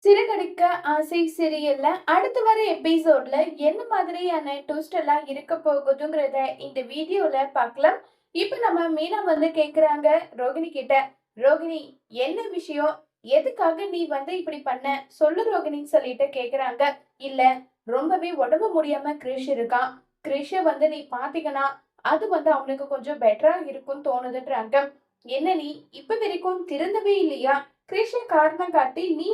சிறகடிக்க ஆசை சீரியல்ல அடுத்து வர எபிசோட்ல என்ன மாதிரியான ட்விஸ்ட் எல்லாம் இருக்க போகுதுங்கிறத இந்த வீடியோல பார்க்கலாம். இப்ப நம்ம மீனா கேக்குறாங்க ரோகிணி கிட்ட. ரோகிணி, என்ன விஷயம்? எதுக்காக நீ இப்படி பண்ண? சொல்லு ரோகிணின்னு சொல்லிட்டு கேக்குறாங்க. இல்ல, ரொம்பவே உடம்பு முடியாம கிரிஷ் இருக்கான். கிரிஷ நீ பாத்தீங்கன்னா அது அவனுக்கு கொஞ்சம் பெட்டரா இருக்கும்னு தோணுதுன்றாங்க. என்ன, நீ இப்ப வரைக்கும் திருந்தவே இல்லையா? கிரிஷ காரணம் காட்டி நீ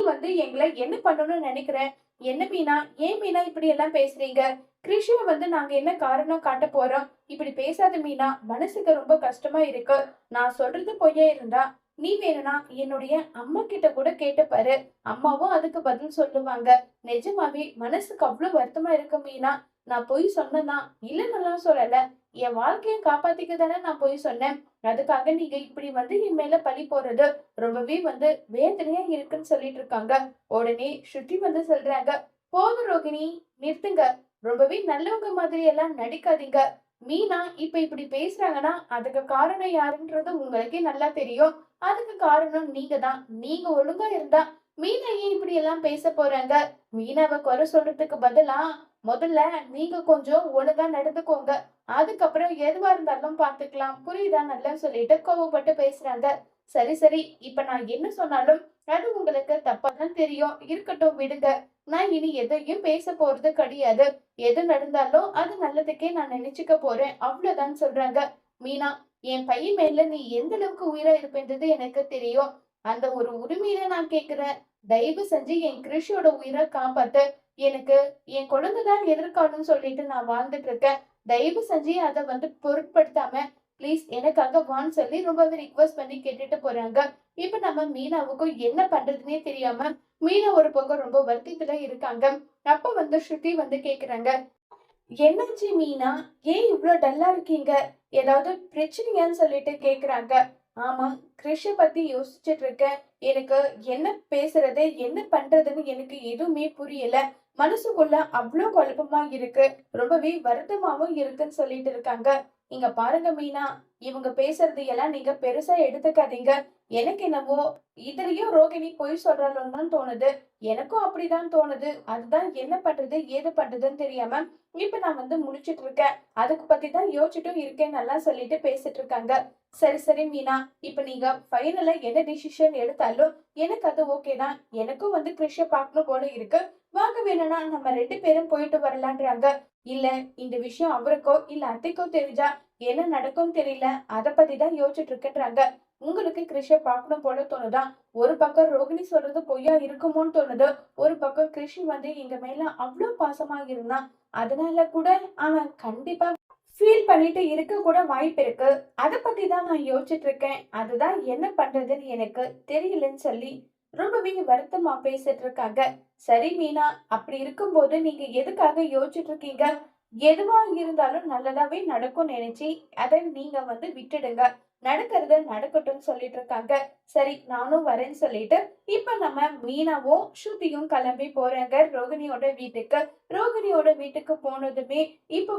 எங்களை என்ன பண்ணணும்னு நினைக்கிற? என்ன மீனா, ஏன் மீனா இப்படி எல்லாம் பேசுறீங்க? கிரிஷ நாங்க என்ன காரணம் காட்ட போறோம்? இப்படி பேசாத மீனா, மனசுக்கு ரொம்ப கஷ்டமா இருக்கு. நான் சொல்றது பொய்யா இருந்தா நீ வேணும்னா என்னுடைய அம்மா கிட்ட கூட கேட்டு பாரு. அம்மாவும் அதுக்கு பதில் சொல்லுவாங்க. நிஜமாவே மனசுக்கு அவ்வளவு வருத்தமா இருக்கு மீனா. நான் பொய் சொன்னதான் இல்லைன்னு சொல்லல. என் வாழ்க்கையை காப்பாத்திக்க தானே நான் பொய் சொன்னேன். அதுக்காக நீங்க இப்படி என் மேல பழி போடுறது ரொம்பவே வேதனையா இருக்குன்னு சொல்லிட்டு இருக்காங்க. உடனே ஸ்ருதி சொல்றாங்க, போதும் ரோகிணி, நிறுத்துங்க. ரொம்பவே நல்லவங்க மாதிரி எல்லாம் நடிக்காதீங்க. மீனா இப்ப இப்படி பேசுறாங்கன்னா அதுக்கு காரணம் யாருன்றது உங்களுக்கே நல்லா தெரியும். அதுக்கு காரணம் நீங்க தான். நீங்க ஒழுங்கா இருந்தா மீனா ஏன் இப்படி எல்லாம் பேச போறாங்க? மீனாவை குறை சொல்றதுக்கு பதிலா முதல்ல நீங்க கொஞ்சம் ஒழுங்கா நடந்துக்கோங்க. அதுக்கப்புறம் எதுவா இருந்தாலும் பாத்துக்கலாம், புரியுதா? நல்லா சொல்லிட்டு கோவப்பட்டு பேசுறாங்க. சரி சரி, இப்ப நான் என்ன சொன்னாலும் அது உங்களுக்கு தப்பாதான் தெரியும். இருக்கட்டும், விடுங்க. நான் இனி எதையும் பேச போறது கிடையாது. எது நடந்தாலும் அது நல்லதுக்கே நான் நினைச்சுக்க போறேன், அவ்வளவுதான் சொல்றாங்க. மீனா, என் பையன் மேல நீ எந்த அளவுக்கு உயிரா இருப்பேன்றது எனக்கு தெரியும். அந்த ஒரு உரிமையில நான் கேக்குறேன். தயவு செஞ்சு என் கிருஷியோட உயிரை காப்பாத்து. எனக்கு என் குழந்தைதான் எதிர்காலம்னு சொல்லிட்டு நான் வாழ்ந்துட்டு இருக்கேன். தயவு செஞ்சு அதை பொருட்படுத்தாம ப்ளீஸ் எனக்காக வான்னு சொல்லி ரொம்பவே ரிக்வெஸ்ட் பண்ணி கேட்டுட்டு போறாங்க. இப்ப நம்ம மீனாவுக்கும் என்ன பண்றதுன்னே தெரியாம மீனா ஒரு பக்கம் ரொம்ப வருத்தத்துல இருக்காங்க. அப்ப ஸ்ருதி கேக்குறாங்க, என்னாச்சு மீனா? ஏன் இவ்ளோ டல்லா இருக்கீங்க? ஏதாவது பிரச்சனையான்னு சொல்லிட்டு கேக்குறாங்க. ஆமா, கிருஷ பத்தி யோசிச்சுட்டு இருக்கேன். எனக்கு என்ன பேசுறது, என்ன பண்றதுன்னு எனக்கு எதுவுமே புரியல. மனசுக்குள்ள அவ்ளோ குழப்பமா இருக்கு. ரொம்பவே வருத்தமாவும் இருக்குன்னு சொல்லிட்டு இருக்காங்க. இங்க பாருங்க மீனா, இவங்க பேசுறது எல்லாம் நீங்க பெருசா எடுத்துக்காதீங்க. எனக்கு என்னவோ இதுலயும் ரோகிணி பொய் சொல்றாளோன்னு தான் தோணுது. எனக்கும் அப்படிதான் தோணுது. அதுதான் என்ன பண்றது ஏது பண்றதுன்னு தெரியாம இப்ப நான் முழிச்சிட்டு இருக்கேன். அதுக்கு பத்தி தான் யோசிச்சுட்டும் இருக்கேன் நல்லா சொல்லிட்டு பேசிட்டு இருக்காங்க. சரி சரி மீனா, இப்ப நீங்க ஃபைனலா என்ன டிசிஷன் எடுத்தாலும் எனக்கு அது ஓகே தான். எனக்கும் கிருஷ பார்க்கணும் போல இருக்கு. வாங்க, வேணும்னா நம்ம 2 பேரும் போயிட்டு வரலான்றாங்க. இல்ல, இந்த விஷயம் அவருக்கோ இல்ல அத்தைக்கோ தெரிஞ்சா என்ன நடக்கும் தெரியல. அத பத்தி தான் யோசிச்சுட்டு இருக்கேன்றாங்க. உங்களுக்கு கிருஷ பார்க்கணும் போல தோணுதா? ஒரு பக்கம் ரோகிணி சொல்றது பொய்யா இருக்குமோன்னு தோணுது. ஒரு பக்கம் கிருஷி எங்க மேல அவ்வளவு பாசமா இருந்தான். அதனால கூட அவன் கண்டிப்பா ஃபீல் பண்ணிட்டு இருக்க கூட வாய்ப்பு இருக்கு. அத பத்தி தான் நான் யோசிச்சுட்டு இருக்கேன். அதுதான் என்ன பண்றதுன்னு எனக்கு தெரியலன்னு சொல்லி ரொம்பவே வருத்தமா பேசிட்டு இருக்காங்க. சரி மீனா, அப்படி இருக்கும்போது நீங்க எதுக்காக யோசிச்சுட்டு இருக்கீங்க? எதுவா இருந்தாலும் நல்லதாவே நடக்கும் நினைச்சு அதை நீங்க விட்டுடுங்க. நடக்கிறது நடக்கட்டும்னு சொல்லிட்டு இருக்காங்க. சரி, நானும் வரேன்னு சொல்லிட்டு இப்ப நம்ம மீனாவும் ஸ்ருதியும் கிளம்பி போறாங்க ரோகிணியோட வீட்டுக்கு. ரோகிணியோட வீட்டுக்கு போனதுமே இப்ப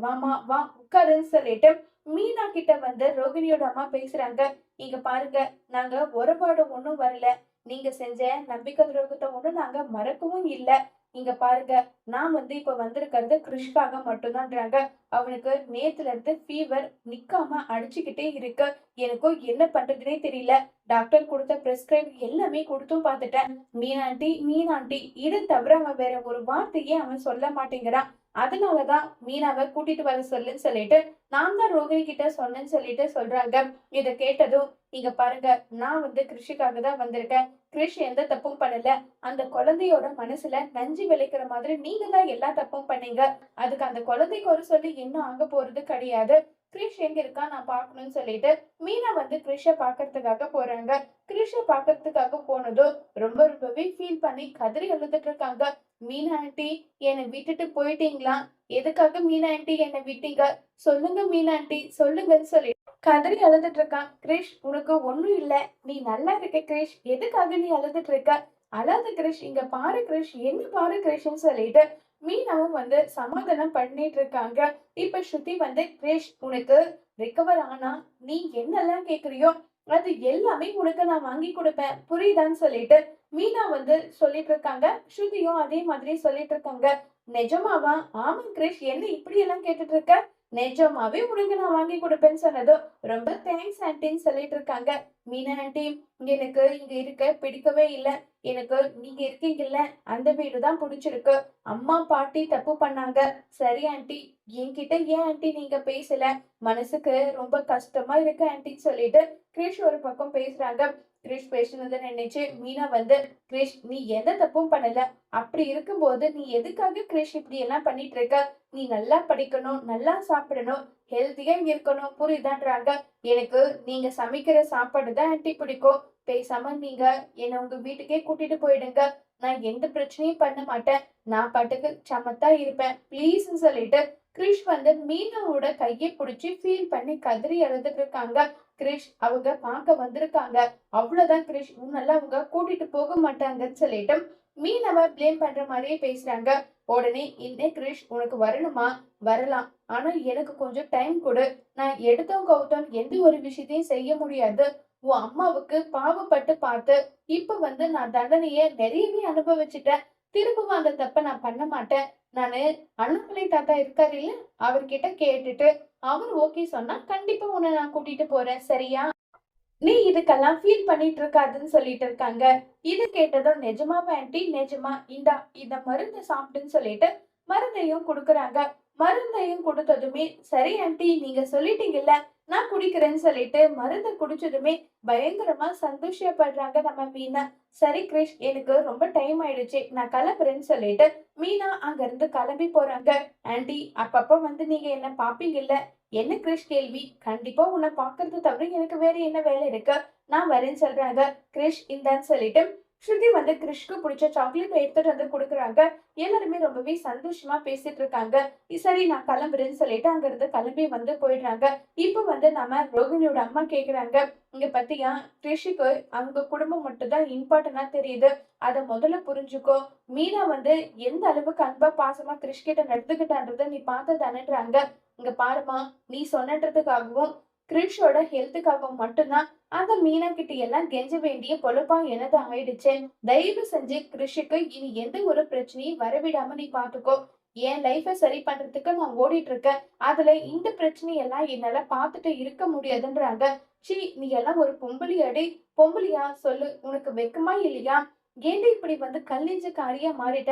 வாமா வா உட்காருன்னு சொல்லிட்டு மீனா கிட்ட ரோகிணியோட அம்மா பேசுறாங்க. இங்க பாருங்க, நாங்க ஒருபாடு ஒண்ணும் வரல. நீங்க செஞ்ச நம்பிக்கை துரோகத்தை ஒண்ணும் நாங்க மறக்கவும் இல்ல. இங்க பாருங்க, நான் இப்ப வந்திருக்கிறது கிருஷ்காக மட்டும்தான்றாங்க. அவனுக்கு நேத்துல இருந்து ஃபீவர் நிக்காம அடிச்சுக்கிட்டே இருக்கு. எனக்கும் என்ன பண்றதுனே தெரியல. டாக்டர் கொடுத்த பிரிஸ்கிரைப் எல்லாமே கொடுத்தும் பார்த்துட்டேன். மீனாண்டி மீனாண்டி இதை தவிர அவன் வேற ஒரு வார்த்தையே அவன் சொல்ல மாட்டேங்கிறான். அதனாலதான் மீனாவை கூட்டிட்டு வர சொல்லுன்னு சொல்லிட்டு நான் தான் ரோகிணி கிட்ட சொன்னேன்னு சொல்லிட்டு சொல்றாங்க. இத கேட்டதும், இங்க பாருங்க, நான் கிருஷிக்காக தான் வந்திருக்கேன். கிரிஷ் எந்த தப்பும் பண்ணல. அந்த குழந்தையோட மனசுல நஞ்சு விளைக்கிற மாதிரி நீங்க தான் எல்லா தப்பும் பண்ணீங்க. அதுக்கு அந்த குழந்தைக்கு ஒரு சொல்லி இன்னும் ஆக போறது கிடையாது. கிரிஷ் எங்க இருக்கா நான் பாக்கணும்னு சொல்லிட்டு மீனா கிரிஷ பாக்குறதுக்காக போறாங்க. கிரிஷ பாக்குறதுக்காக போனதும் ரொம்பவே ஃபீல் பண்ணி கதறி அழுதுட்டு இருக்காங்க. மீனா ஆண்டி, என்னை விட்டுட்டு போயிட்டீங்களா? எதுக்காக மீனா ஆண்டி என்னை விட்டீங்க? சொல்லுங்க மீனா ஆண்டி, சொல்லுங்கன்னு சொல்லி கதறி அழுதுட்டு இருக்கான். கிரிஷ், உனக்கு ஒண்ணும் இல்ல. நீ நல்லா இருக்க கிரிஷ். எதுக்காக நீ அழுதுட்டு இருக்க? அழாத கிரிஷ், இங்க பாரு கிரிஷ், என்ன பாரு கிரிஷ்ன்னு சொல்லிட்டு மீனாவும் சமாதானம் பண்ணிட்டு இருக்காங்க. இப்ப ஸ்ருதி கிரிஷ், உனக்கு ரிகவர் ஆனா நீ என்னெல்லாம் கேக்குறியோ அது எல்லாமே உனக்கு நான் வாங்கி கொடுப்பேன் புரியுதான்னு சொல்லிட்டு மீனா வந்து சொல்லிட்டு இருக்காங்க. ஸ்ருதியும் அதே மாதிரி சொல்லிட்டு இருக்காங்க. நிஜமாவா? ஆமா கிரிஷ், என்ன இப்படி எல்லாம் கேட்டுட்டு இருக்க? நிஜமாவே உனக்கு நான் வாங்கி கொடுப்பேன்னு சொன்னதும் ரொம்ப தேங்க்ஸ் ஆன்ட்டின்னு சொல்லிட்டு இருக்காங்க. மீனா ஆன்ட்டி, எனக்கு இங்க இருக்க பிடிக்கவே இல்ல. எனக்கு நீங்க இருக்கீங்கல்ல, அந்த வீடு தான் பிடிச்சிருக்கு. அம்மா பாட்டி தப்பு பண்ணாங்க. சரி ஆன்ட்டி, என்கிட்ட ஏன் ஆன்ட்டி நீங்க பேசல? மனசுக்கு ரொம்ப கஷ்டமா இருக்கு ஆன்ட்டின்னு சொல்லிட்டு கிரிஷ் ஒரு பக்கம் பேசுறாங்க. கிரிஷ் பேசுனதை நினைச்சு மீனா வந்து, கிரிஷ் நீ எந்த தப்பும் பண்ணல. அப்படி இருக்கும்போது நீ எதுக்காக கிரிஷ் இப்படி எல்லாம் பண்ணிட்டு இருக்க? நீ நல்லா படிக்கணும், நல்லா சாப்பிடணும், ஹெல்த்தியா இருக்கணும் புரியுதான்றாங்க. எனக்கு நீங்க சமைக்கிற சாப்பாடு தான் ஆன்ட்டி பிடிக்கும். பேசாம நீங்க என்ன உங்க வீட்டுக்கே கூட்டிட்டு போயிடுங்க. நான் எந்த பிரச்சனையும் பண்ண மாட்டேன். நான் பாட்டுக்கு சமத்தா இருப்பேன் ப்ளீஸ்ன்னு சொல்லிட்டு கிரிஷ் வந்து மீனாவோட கையை பிடிச்சி ஃபீல் பண்ணி கதறி அழுதுட்டு இருக்காங்க. கிரிஷ் அவங்க பார்க்க வந்திருக்காங்க. அவ்வளவுதான் கிரிஷ், உன்னெல்லாம் அவங்க கூட்டிட்டு போக மாட்டாங்கன்னு சொல்லிட்டு மீனவ ப்ளேம் பண்ற மாதிரியே பேசுறாங்க. உடனே இந்த கிரிஷ் உனக்கு வரணுமா? வரலாம். ஆனா எனக்கு கொஞ்சம் டைம் கொடு. நான் எடுத்தோம் கவுத்தோம் எந்த ஒரு விஷயத்தையும் செய்ய முடியாது. உன் அம்மாவுக்கு பாவப்பட்டு பார்த்து இப்ப வந்து நான் தண்டனைய நிறையவே அனுபவிச்சுட்டேன். திரும்பவும் அந்த தப்ப நான் பண்ண மாட்டேன். நானு அண்ணாமலை தாத்தா இருக்காரு இல்ல, அவர்கிட்ட கேட்டுட்டு அவர் ஓகே சொன்னா கண்டிப்பா உன்னை நான் கூட்டிட்டு போறேன் சரியா? நீ இதுக்கெல்லாம் ஃபீல் பண்ணிட்டு இருக்காதுன்னு சொல்லிட்டு இருக்காங்க. இது கேட்டதும் நிஜமாவா ஆன்ட்டி? நிஜமா, இந்தா இந்த மருந்து சாப்பிட்டுன்னு சொல்லிட்டு மருந்தையும் குடுக்குறாங்க. மருந்தையும் கொடுத்ததுமே சரி ஆன்ட்டி நீங்க சொல்லிட்டீங்கல்ல, நான் குடிக்கிறேன்னு சொல்லிட்டு மருந்த குடிச்சதுமே பயங்கரமா சந்தோஷப்படுறாங்க நம்ம மீனா. சரி கிரிஷ், எனக்கு ரொம்ப டைம் ஆயிடுச்சு, நான் கிளம்புறேன்னு சொல்லிட்டு மீனா அங்க இருந்து கிளம்பி போறாங்க. ஆன்ட்டி அப்பப்ப வந்து நீங்க என்ன பாப்பீங்கல்ல? என்ன கிரிஷ் கேள்வி? கண்டிப்பா உன்னை பாக்குறது தவிர எனக்கு வேற என்ன வேலை இருக்கு? நான் வரேன்னு சொல்றாங்க. கிரிஷ் இந்தான்னு சொல்லிட்டு ஸ்ருதி வந்து கிரிஷ்க்கு பிடிச்ச சாக்லேட் எடுத்துட்டு வந்து கொடுக்குறாங்க. எல்லாருமே ரொம்பவே சந்தோஷமா பேசிட்டு இருக்காங்க. சரி நான் கிளம்புறேன்னு சொல்லிட்டு அங்க இருந்து கிளம்பி வந்து போயிடுறாங்க. இப்ப வந்து நம்ம ரோகிணியோட அம்மா கேக்குறாங்க, இங்க பத்தியா கிரிஷுக்கு அவங்க குடும்பம் மட்டும் தான் இம்பார்ட்டன்டா தெரியுது. அத முதல்ல புரிஞ்சுக்கோ. மீனா வந்து எந்த அளவுக்கு அன்பா பாசமா கிரிஷ் கிட்ட நடந்துகிட்டான்றத நீ பார்த்ததானேன்றாங்க. இங்க பாருமா, நீ சொன்னன்றதுக்காகவும் கிரிஷோட ஹெல்த்துக்காகவும் மட்டும்தான் அந்த மீனா கிட்ட எல்லாம் கெஞ்ச வேண்டிய பொழப்பா எனது ஆயிடுச்சு. தயவு செஞ்சு கிரிஷுக்கு இனி எந்த ஒரு பிரச்சனையும் வரவிடாம நீ பாத்துக்கோ. என் லைஃப சரி பண்றதுக்கு நான் ஓடிட்டு இருக்கேன். அதுல இந்த பிரச்சனையெல்லாம் என்னால பாத்துட்டு இருக்க முடியாதுன்றாங்க. சீ, நீ எல்லாம் ஒரு பொம்பளையாடி? பொம்பளையா சொல்லு, உனக்கு வெக்கமா இல்லையா? ஏன்டி இப்படி வந்து கல் நெஞ்சக்காரியா மாறிட்ட?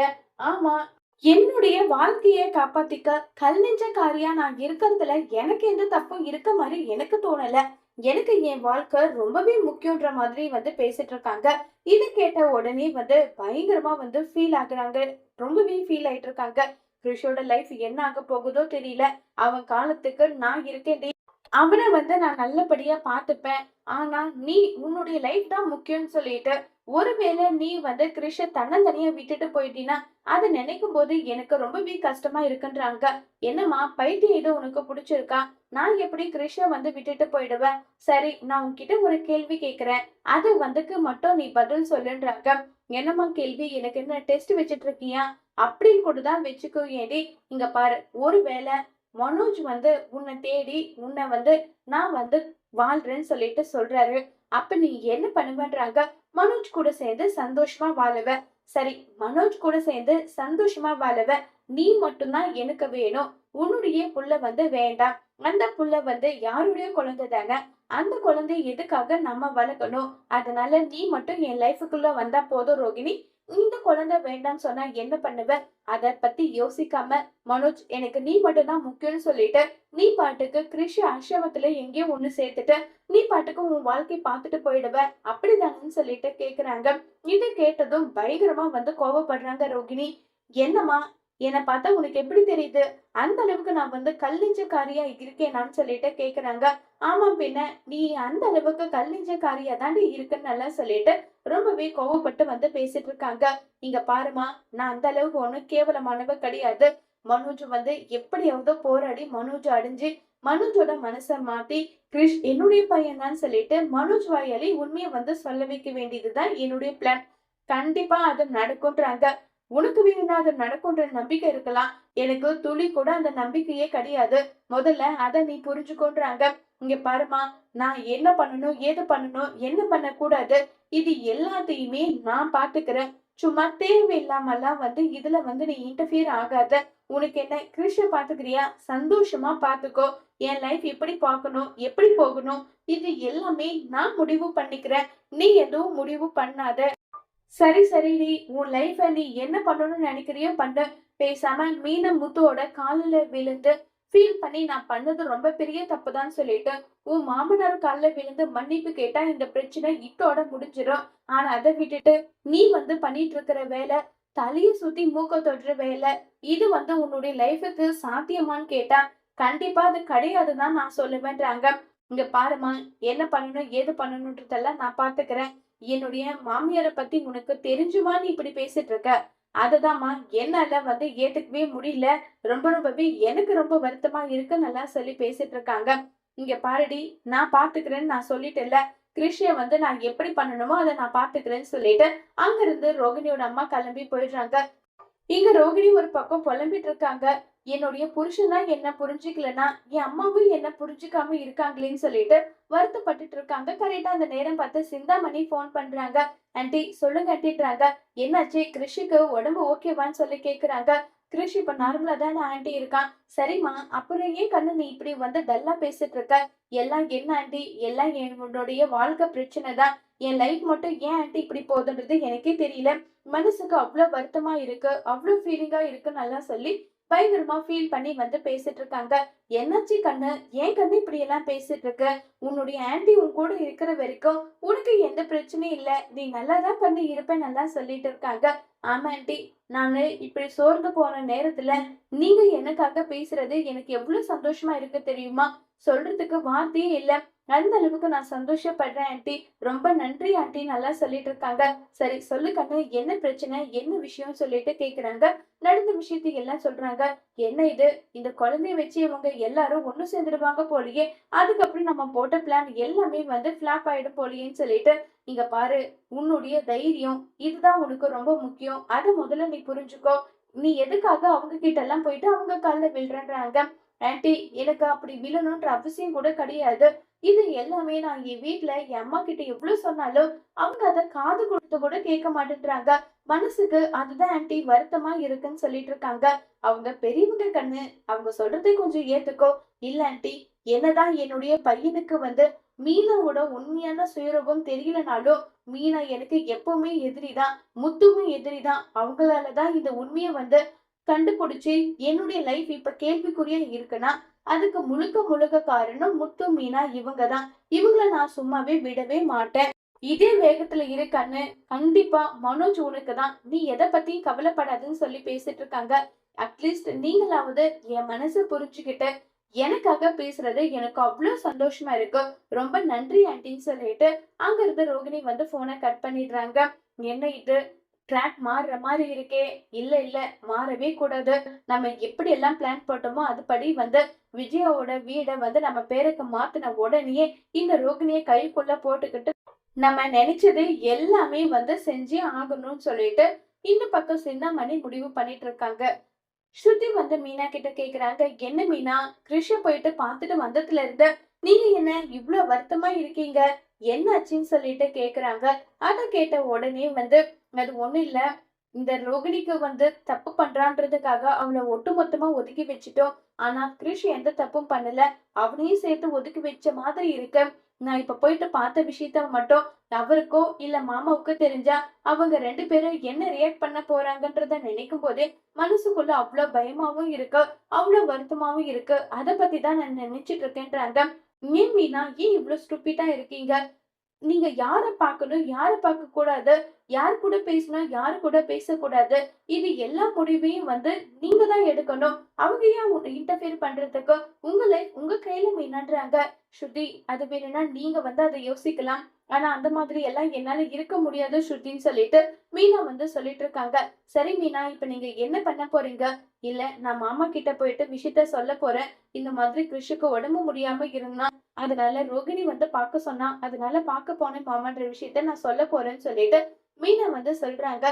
ஆமா, என்னுடைய வாழ்க்கைய காப்பாத்திக்க கல் நெஞ்சக்காரியா நான் இருக்கிறதுல எனக்கு எந்த தப்பும் இருக்க மாதிரி எனக்கு தோணல. எனக்கு என் வாழ்க்கை ரொம்பவே முக்கியன்ற மாதிரி வந்து பேசிட்டு இருக்காங்க. இது கேட்ட உடனே வந்து பயங்கரமா வந்து ஃபீல் ஆகுறாங்க. ரொம்பவே ஃபீல் ஆயிட்டு இருக்காங்க. கிறிஷோட லைஃப் என்ன ஆக போகுதோ தெரியல. அவன் காலத்துக்கு நான் இருக்கேன். அவன வந்து நான் நல்லபடியா பார்த்துப்பேன். ஆனா, நீ உன்னுடைய லைஃப் தான் முக்கியம்னு சொல்லிட்டு, ஒருவேளை நீ வந்து கிரிஷ தன்னந்தனியா விட்டுட்டு போயிட்டீன்னா, அத நினைக்கும்போது எனக்கு ரொம்பவே கஷ்டமா இருக்குன்றாங்க. என்னம்மா பைத்தியம் எதுவும் உனக்கு புடிச்சிருக்கா? நான் எப்படி கிரிஷ வந்து விட்டுட்டு போயிடுவேன்? சரி, நான் உன்கிட்ட ஒரு கேள்வி கேட்கிறேன். அது வந்துக்கு மட்டும் நீ பதில் சொல்லுன்றாங்க. என்னம்மா கேள்வி? எனக்கு என்ன டெஸ்ட் வச்சுட்டு இருக்கியா? அப்படின்னு கூட தான் வச்சுக்கோ ஏடி. இங்க பாரு, ஒருவேளை மனோஜ் வந்து உன்னை தேடி உன்னை வந்து நான் வந்து வாழ்றேன்னு சொல்லிட்டு சொல்றாரு. அப்ப நீ என்ன பண்ணுவன்றாங்க. மனோஜ் கூட சேர்ந்து சந்தோஷமா வாழுவ. சரி, மனோஜ் கூட சேர்ந்து சந்தோஷமா வாழுவ. நீ மட்டும்தான் எனக்கு வேணும். உன்னுடைய புள்ள வந்து வேண்டாம். அந்த புள்ள வந்து யாருடைய குழந்தை தானே? அந்த குழந்தைய எதுக்காக நம்ம வளர்க்கணும்? அதனால நீ மட்டும் என் லைஃபுக்குள்ள வந்தா போதும் ரோகிணி. இந்த குழந்தை வேண்டாம்னு சொன்னா என்ன பண்ணுவ? அத பத்தி யோசிக்காம மனோஜ் எனக்கு நீ மட்டும் தான் முக்கியம்னு சொல்லிட்டு நீ பாட்டுக்கு கிருஷி ஆசிரமத்துல எங்கேயோ ஒண்ணு சேர்த்துட்டு நீ பாட்டுக்கு உன் வாழ்க்கை பார்த்துட்டு போயிடுவ அப்படிதானு சொல்லிட்டு கேக்குறாங்க. இதை கேட்டதும் பயங்கரமா வந்து கோவப்படுறாங்க ரோகிணி. என்னம்மா, என்னை பார்த்தா உனக்கு எப்படி தெரியுது? அந்த அளவுக்கு நான் வந்து கல் நெஞ்சக்காரியா இருக்கேனான்னு சொல்லிட்டு கேக்குறாங்க. ஆமா பின்ன, நீ அந்த அளவுக்கு கல் நெஞ்சக்காரியா தாண்டி இருக்குன்னு நல்லா சொல்லிட்டு ரொம்பவே கோவப்பட்டு வந்து பேசிட்டு இருக்காங்க. இங்க பாருமா, நான் அந்த அளவுக்கு ஒண்ணும் கேவலமானவ கிடையாது. மனோஜ் வந்து எப்படியாவது போராடி மனோஜ் அடைஞ்சு மனோஜோட மனசை மாத்தி கிரிஷ் என்னுடைய பையன் தான் சொல்லிட்டு மனோஜ் வாயாலே உண்மையை வந்து சொல்ல வைக்க வேண்டியதுதான் என்னுடைய பிளான். கண்டிப்பா அது நடக்கும்ன்றாங்க. உனக்கு வேணும்னா அது நடக்கும்ன்ற நம்பிக்கை இருக்கலாம். எனக்கு துளி கூட அந்த நம்பிக்கையே கிடையாது. முதல்ல அத நீ புரிஞ்சுக்கோன்றாங்க. இங்க பாருமா, நான் என்ன பண்ணணும், ஏது பண்ணணும், என்ன பண்ணக்கூடாது, இது எல்லாத்தையுமே நான் பாத்துக்கிறேன். சும்மா தேவையில்லாமலாம் இதுல நீ இன்டர்ஃபியர் ஆகாத. உனக்கு என்ன கிருஷ பாத்துக்கிறியா? சந்தோஷமா பாத்துக்கோ. என் லைஃப் எப்படி பார்க்கணும், எப்படி போகணும், இது எல்லாமே நான் முடிவு பண்ணிக்கிறேன். நீ எதுவும் முடிவு பண்ணாத. சரி சரிடி, உன் லைஃப நீ என்ன பண்ணணும்னு நினைக்கிறியோ பண்ணு. பேசாம மீனா முத்துவோட காலில விழுந்து ஃபீல் பண்ணி நான் பண்ணது ரொம்ப பெரிய தப்புதான் சொல்லிட்டு உன் மாமனார் காலில் விழுந்து மன்னிப்பு கேட்டா இந்த பிரச்சனை இட்டோட முடிஞ்சிடும். ஆனா அதை விட்டுட்டு நீ பண்ணிட்டு இருக்கிற வேலை, தலைய சுத்தி மூக்க தொடுற வேலை, இது உன்னுடைய லைஃபுக்கு சாத்தியமான்னு கேட்டா கண்டிப்பா அது கிடையாதுதான் நான் சொல்லுவேன்றாங்க. இங்க பாருமா, என்ன பண்ணணும் ஏது பண்ணணும்ன்றதெல்லாம் நான் பாத்துக்கிறேன். என்னுடைய மாமியாரை பத்தி உனக்கு தெரிஞ்சுமா நீ இப்படி பேசிட்டு இருக்க? அதுதாம்மா என்னால ஏத்துக்கவே முடியல. ரொம்பவே எனக்கு ரொம்ப வருத்தமா இருக்குன்னு நல்லா சொல்லி பேசிட்டு இருக்காங்க. இங்க பாருடி, நான் பாத்துக்கிறேன்னு நான் சொல்லிட்டேன்ல. கிருஷிய நான் எப்படி பண்ணணுமோ அதை நான் பாத்துக்கிறேன்னு சொல்லிட்டு அங்கிருந்து ரோகிணியோட அம்மா கிளம்பி போயிடுறாங்க. இங்க ரோகிணி ஒரு பக்கம் புலம்பிட்டு இருக்காங்க. என்னுடைய புருஷன் தான் என்ன புரிஞ்சுக்கலன்னா என் அம்மாவும் என்ன புரிஞ்சுக்காம இருக்காங்களேன்னு சொல்லிட்டு வருத்தப்பட்டுட்டு இருக்காங்க. கரெக்டா அந்த நேரம் பார்த்து சிந்தாமணி போன் பண்றாங்க. ஆன்ட்டி சொல்லுங்க ஆன்ட்டின்றாங்க. என்னாச்சு, கிருஷிக்கு உடம்பு ஓகேவான்னு சொல்லி கேக்குறாங்க. கிருஷ் இப்ப நார்மலா தானே ஆன்ட்டி இருக்கான். சரிம்மா, அப்புறம் ஏன் கண்ணு நீ இப்படி டல்லா பேசிட்டு இருக்க? எல்லாம் என்ன ஆன்ட்டி, எல்லாம் என்னுடைய வாழ்க்கை பிரச்சனை தான். என் லைஃப் மட்டும் ஏன் ஆன்ட்டி இப்படி போகுதுன்றது எனக்கே தெரியல. மனசுக்கு அவ்வளவு வருத்தமா இருக்கு, அவ்வளவு ஃபீலிங்கா இருக்கு நல்லா சொல்லி பயங்கரமா ஃபீல் பண்ணி பேசிட்டு இருக்காங்க. என்னாச்சு கண்ணு, ஏன் கண்ணு இப்படி எல்லாம் பேசிட்டு இருக்க? உன்னுடைய ஆன்ட்டி உன் கூட இருக்கிற வரைக்கும் உனக்கு எந்த பிரச்சனையும் இல்ல, நீ நல்லாதான் கண்ணு இருப்பேன் நல்லா சொல்லிட்டு இருக்காங்க. ஆமா ஆன்ட்டி, நானு இப்படி சோர்ந்து போன நேரத்துல நீங்க எனக்காக பேசுறது எனக்கு எவ்வளவு சந்தோஷமா இருக்கு தெரியுமா? சொல்றதுக்கு வார்த்தையே இல்ல. அந்த அளவுக்கு நான் சந்தோஷப்படுறேன் ஆன்ட்டி. ரொம்ப நன்றி ஆன்ட்டி நல்லா சொல்லிட்டு இருக்காங்க. சரி சொல்லு கண்ணு, என்ன பிரச்சனை, என்ன விஷயம் சொல்லிட்டு கேக்குறாங்க. நடந்த விஷயத்தை எல்லாம் சொல்றாங்க. என்ன இது, இந்த குழந்தைய வச்சு இவங்க எல்லாரும் ஒண்ணு சேர்ந்துருவாங்க போலயே. அதுக்கப்புறம் நம்ம போட்ட பிளான் எல்லாமே பிளாப் ஆயிடும் போலயேன்னு சொல்லிட்டு, இங்க பாரு, உன்னுடைய தைரியம் இதுதான் உனக்கு ரொம்ப முக்கியம். அதை முதல்ல நீ புரிஞ்சுக்கோ. நீ எதுக்காக அவங்க கிட்ட எல்லாம் போயிட்டு அவங்க காலில் விழுறன்றாங்க. ஆன்ட்டி, எனக்கு அப்படி விழணும்ன்ற அவசியம் கூட கிடையாது. இது எல்லாமே நான் என் வீட்டுல என் அம்மா கிட்ட எவ்வளவு சொன்னாலும் அவங்க அதை காது கொடுத்து கூட கேட்க மாட்டேன்றாங்க. மனசுக்கு அதுதான் ஆன்ட்டி வருத்தமா இருக்குன்னு சொல்லிட்டு இருக்காங்க. அவங்க பெரியவங்க கண்ணு, அவங்க சொல்றதை கொஞ்சம் ஏத்துக்கோ. இல்ல ஆன்ட்டி, என்னதான் என்னுடைய பையனுக்கு மீனாவோட உண்மையான சுயரூபம் தெரியலனாலும் மீனா எனக்கு எப்பவுமே எதிரிதான், முத்துவும் எதிரிதான். அவங்களாலதான் இந்த உண்மையை கண்டுபிடிச்சு என்னுடைய லைஃப் இப்ப கேள்விக்குறியா இருக்குன்னா அதுக்கு முழுக்க முழுக்க காரணம் முத்து மீனா இவங்கதான். இவங்கள நான் சும்மாவே விடவே மாட்டேன். இதே வேகத்துல இருக்கான்னு கண்டிப்பா மனோஜ் உனக்கு தான். நீ எதை பத்தியும் கவலைப்படாதுன்னு சொல்லி பேசிட்டு இருக்காங்க. அட்லீஸ்ட் நீங்களாவது என் மனசை புரிஞ்சுக்கிட்டு எனக்காக பேசுறது எனக்கு அவ்வளவு சந்தோஷமா இருக்கு. ரொம்ப நன்றி ஆன்ட்டின்னு சொல்லிட்டு அங்க இருந்து ரோகிணி போனை கட் பண்ணிடுறாங்க. என்ன இது, ட்ராக் மாறுற மாதிரி இருக்கே? இல்ல இல்ல, மாறவே கூடாது. நம்ம எப்படி எல்லாம் பிளான் போட்டோமோ அதுபடி விஜயாவோட வீட நம்ம பேருக்கு மாத்தின உடனே இந்த ரோகிணியை கைக்குள்ள போட்டுக்கிட்டு நம்ம நினைச்சது எல்லாமே செஞ்சே ஆகணும்னு சொல்லிட்டு இந்த பக்கம் சிந்தாமணி முடிவு பண்ணிட்டு இருக்காங்க. ஸ்ருதி மீனா கிட்ட கேக்குறாங்க. என்ன மீனா, கிருஷ போயிட்டு பார்த்துட்டு வந்ததுல இருந்து நீங்க என்ன இவ்வளவு வருத்தமா இருக்கீங்க, என்னாச்சுன்னு சொல்லிட்டு கேக்குறாங்க. அத கேட்ட உடனே அது ஒண்ணு இல்ல, இந்த ரோகிணிக்கு தப்பு பண்றான்றதுக்காக அவளை ஒட்டுமொத்தமா ஒதுக்கி வச்சுட்டோம். ஆனா கிருஷ் எந்த தப்பும் பண்ணல, அவனையும் சேர்த்து ஒதுக்கி வச்ச மாதிரி இருக்கு. நான் இப்ப போயிட்டு பார்த்த விஷயத்த மட்டும் அவருக்கோ இல்ல மாமாவுக்கோ தெரிஞ்சா அவங்க ரெண்டு பேரும் என்ன ரியாக்ட் பண்ண போறாங்கன்றத நினைக்கும் போதே மனசுக்குள்ள அவ்வளவு பயமாவும் இருக்கு, அவ்வளவு வருத்தமாவும் இருக்கு. அத பத்தி தான் நான் நினைச்சிட்டு இருக்கேன்றாங்க. ஏன் மீனா, ஏன் இவ்வளவு ஸ்டூபிட்டா இருக்கீங்க? நீங்க யார பார்க்கணும், யார பார்க்க கூடாது, யார் கூட பேசணும், யாரு கூட பேசக்கூடாது, இது எல்லா முடிவையும் நீங்க தான் எடுக்கணும். அவங்க ஏன் இன்டர்ஃபியர் பண்றதுக்கு? உங்க லைஃப் உங்க கையில மீனான்றாங்க. ஸ்ருதி, அது வேணும்னா நீங்க அதை யோசிக்கலாம். ஆனா அந்த மாதிரி எல்லாம் என்னால இருக்க முடியாது ஸ்ருதின்னு சொல்லிட்டு மீனா சொல்லிட்டு இருக்காங்க. சரி மீனா, இப்ப நீங்க என்ன பண்ண போறீங்க? இல்ல, நான் மாமா கிட்ட போயிட்டு விஷயத்த சொல்ல போறேன். இந்த மாதிரி கிருஷிக்கு உடம்பு முடியாம இருந்தா அதனால ரோகிணி பார்க்க சொன்னா, அதனால பார்க்க போனேன் மாமான்ற விஷயத்த நான் சொல்ல போறேன்னு சொல்லிட்டு மீனா சொல்றாங்க.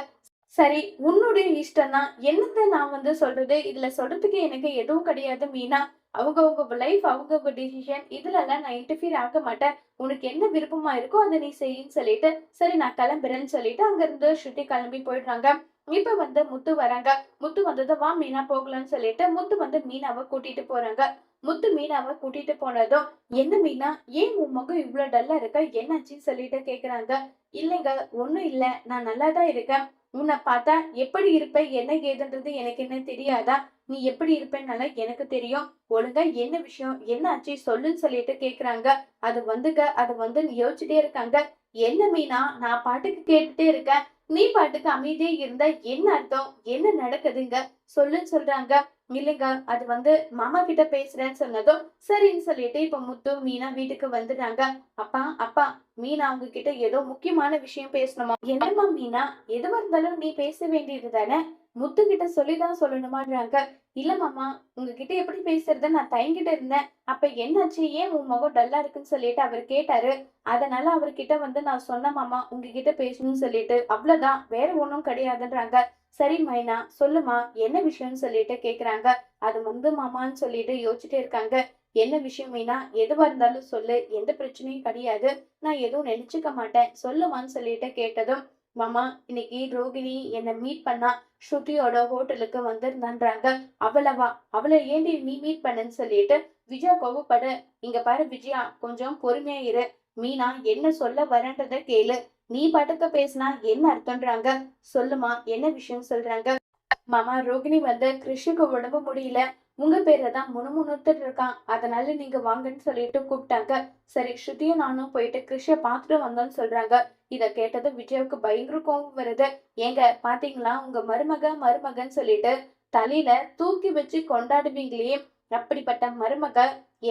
சரி, உன்னுடைய இஷ்டம் தான். என்னத்த நான் வந்து சொல்றது? இதுல சொல்றதுக்கு எனக்கு எதுவும் கிடையாது மீனா. அவங்கவங்க லைஃப், அவங்கவங்க டிசிஷன். இதுலலாம் நான் இன்டர்ஃபியர் ஆக மாட்டேன். உனக்கு என்ன விருப்பமா இருக்கோ அத நீ செய்யின்னு சொல்லிட்டு, சரி நான் கிளம்புறேன்னு சொல்லிட்டு அங்கருந்து ஸ்ருதி கிளம்பி போயிடுறாங்க. இப்ப வந்து முத்து வராங்க. முத்து வந்ததும், "வா மீனா போகலாம்ன்னு" சொல்லிட்டு முத்து வந்து மீனாவ கூட்டிட்டு போறாங்க. முத்து மீனாவ கூட்டிட்டு போனதும், "என்ன மீனா? ஏன் உன் முகம் இவ்ளோ டல்லா இருக்க? என்னாச்சுன்னு?" சொல்லிட்டு கேக்குறாங்க. "இல்லைங்க, ஒண்ணும் இல்ல. நான் நல்லா தான் இருக்கேன். உன்னை பார்த்தா எப்படி இருப்ப என்ன ஏதுன்றது எனக்கு என்ன தெரியாதா? நீ எப்படி இருப்பேன்னு எனக்கு தெரியும். ஒழுங்கா என்ன விஷயம்? என்ன ஆச்சு? சொல்லுன்னு சொல்லிட்டு கேக்குறாங்க. அது வந்துங்க, அது வந்து யோசிச்சுட்டே இருக்காங்க. என்ன மீனா? நான் பாட்டுக்கு கேட்டுட்டே இருக்கேன். நீ பாட்டுக்கு அமைதியா இருந்தா என்ன அர்த்தம்? என்ன நடக்குதுங்க? சொல்லுன்னு சொல்றாங்க. இல்லைங்க, அது வந்து மாமா கிட்ட பேசுறேன்னு சொன்னதும், சரின்னு சொல்லிட்டு இப்ப முத்து, மீனா வீட்டுக்கு வந்துடுறாங்க. அப்பா, அப்பா, மீனா உங்ககிட்ட ஏதோ முக்கியமான விஷயம் பேசணுமா? என்னம்மா மீனா? எதுவா இருந்தாலும் நீ பேச வேண்டியது தானே? முத்துக்கிட்ட சொல்லிதான் சொல்லணுமான்றாங்க. இல்ல மாமா, உங்ககிட்ட எப்படி பேசுறது நான் தயங்கிட்டு இருந்தேன். அப்ப என்னாச்சு? ஏன் உன் முகம் டல்லா இருக்குன்னு சொல்லிட்டு அவர் கேட்டாரு. அதனால அவர்கிட்ட வந்து நான் சொன்னேன் மாமா, உங்ககிட்ட பேசணும்னு சொல்லிட்டு. அவ்வளவுதான், வேற ஒண்ணும் கிடையாதுன்றாங்க. சரி மைனா, சொல்லுமா, என்ன விஷயம்னு சொல்லிட்டு கேக்குறாங்க. அது வந்து மாமான்னு சொல்லிட்டு யோசிச்சுட்டே இருக்காங்க. என்ன விஷயம் மீனா? எதுவா இருந்தாலும் சொல்லு. எந்த பிரச்சனையும் கிடையாது. நான் எதுவும் நினைச்சுக்க மாட்டேன். சொல்லுமான்னு சொல்லிட்டு கேட்டதும், மாமா, இன்னைக்கு ரோகிணி என்ன மீட் பண்ணா. ஸ்ருதியோட ஹோட்டலுக்கு வந்திருந்தான்றாங்க. அவளவா? அவளை ஏண்டி நீ மீட் பண்ணன்னு சொல்லிட்டு விஜயா கோவப்பட, இங்க பாரு விஜயா, கொஞ்சம் பொறுமையா இரு. மீனா என்ன சொல்ல வரேன்றத கேளு. நீ பாட்டுக்கு பேசினா என்ன அர்த்தம்ன்றாங்க. சொல்லுமா, என்ன விஷயம் சொல்றாங்க. மாமா, ரோகிணி வந்து கிருஷிக்கு உடம்பு முடியல. உங்க பேரை தான் முணுமுணுத்துட்டு இருக்கான். அதனால நீங்க வாங்கன்னு சொல்லிட்டு கூப்பிட்டாங்க. சரி, ஸ்ருதியும் நானும் போயிட்டு கிருஷிய பார்த்துட்டு வந்தோம்னு சொல்றாங்க. இத கேட்டதும் விஜயாவுக்கு பயங்கர கோவம் வருது. ஏங்க பாத்தீங்களா, உங்க மருமகன்னு சொல்லிட்டு தலையில தூக்கி வச்சு கொண்டாடுவீங்களே, அப்படிப்பட்ட மருமக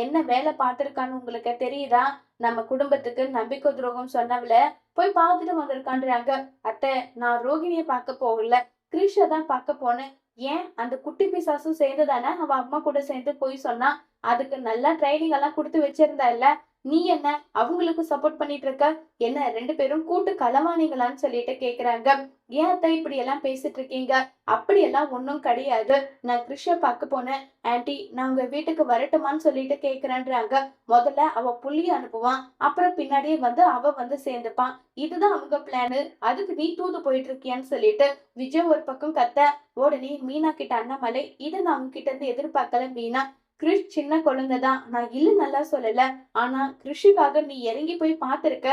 என்ன வேலை பார்த்திருக்கான்னு உங்களுக்கு தெரியுதா? நம்ம குடும்பத்துக்கு நம்பிக்கை துரோகம் சொன்னவள போய் பார்த்துட்டு வந்திருக்கான்றாங்க. அத்தை, நான் ரோகிணிய பார்க்க போகல, கிரீஷ தான் பார்க்க போனேன். ஏன் அந்த குட்டி பிசாசும் சேர்ந்து தானே அவ அம்மா கூட சேர்ந்து போய் சொன்னா? அதுக்கு நல்லா ட்ரைனிங் எல்லாம் கொடுத்து வச்சிருந்தா இல்ல? நீ என்ன அவங்களுக்கு சப்போர்ட் பண்ணிட்டு இருக்க? என்ன ரெண்டு பேரும் கூட்டு களவாணிங்களான்னு சொல்லிட்டு கேக்குறாங்க. ஏன் அத்தை இப்படி எல்லாம் பேசிட்டு இருக்கீங்க? அப்படியெல்லாம் ஒன்றும் கிடையாது. நான் கிருஷ பார்க்க போனேன். ஆன்ட்டி, நான் உங்க வீட்டுக்கு வரட்டுமான்னு சொல்லிட்டு கேக்குறேன்றாங்க. முதல்ல அவ புள்ளிய அனுப்புவான், அப்புறம் பின்னாடியே வந்து அவ வந்து சேர்ந்துப்பான். இதுதான் அவங்க பிளானு. அதுக்கு நீ தூது போயிட்டு இருக்கியான்னு சொல்லிட்டு விஜய் ஒரு பக்கம் கத்த, உடனே மீனா கிட்ட அண்ணாமலை, இதை நான் உங்ககிட்ட இருந்து எதிர்பார்க்கல மீனா. கிறிஷ் சின்ன குழந்தைதான், நான் இல்ல நல்லா சொல்லல. ஆனா கிறிஷுக்காக நீ இறங்கி போய் பார்த்திருக்க,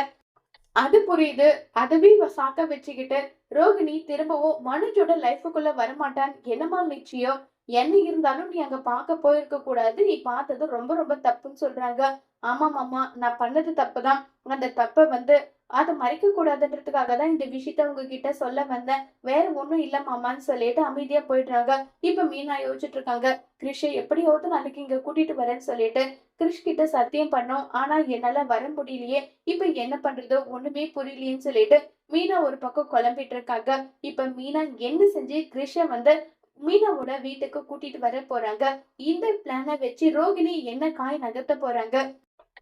அது புரியுது. அதுவே இவ சாக்க வச்சுக்கிட்டு ரோகிணி திரும்பவும் மனுஜோட லைஃபுக்குள்ள வரமாட்டான்னு என்னமா நிச்சயம்? என்ன இருந்தாலும் நீ அங்க பார்க்க போயிருக்க கூடாது. நீ பார்த்தது ரொம்ப ரொம்ப தப்புன்னு சொல்றாங்க. ஆமா மாமா, நான் பண்ணது தப்புதான். அந்த தப்ப வந்து அத மறைக்க கூடாதுன்றதுக்காக தான் இந்த விஷயத்த உங்ககிட்ட சொல்ல வந்தேன். வேற ஒண்ணும் இல்ல மாமான்னு சொல்லிட்டு அமைதியா போயிடுறாங்க. இப்ப மீனா யோசிச்சுட்டு இருக்காங்க. கிரிஷை எப்படியாவது நாளைக்கு இங்க கூட்டிட்டு வரேன்னு சொல்லிட்டு கிரிஷ் கிட்ட சத்தியம் பண்ணோம். ஆனா என்னால வர முடியலையே. இப்ப என்ன பண்றதோ ஒண்ணுமே புரியலையேன்னு சொல்லிட்டு மீனா ஒரு பக்கம் குழம்பிட்டு இருக்காங்க. இப்ப மீனா என்ன செஞ்சு கிரிஷ வந்து மீனாவோட வீட்டுக்கு கூட்டிட்டு வர போறாங்க. இந்த பிளான வச்சு ரோகிணி என்ன காய் நகர்த்த போறாங்க.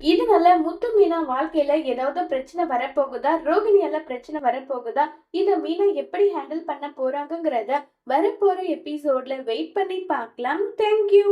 இதனால முத்து மீனா வாழ்க்கையில ஏதாவது பிரச்சனை வரப்போகுதா? ரோகிணியால பிரச்சனை வரப்போகுதா? இத மீனா எப்படி ஹேண்டில் பண்ண போறாங்கங்கிறத வரப்போற எபிசோட்ல வெயிட் பண்ணி பார்க்கலாம். தேங்க்யூ.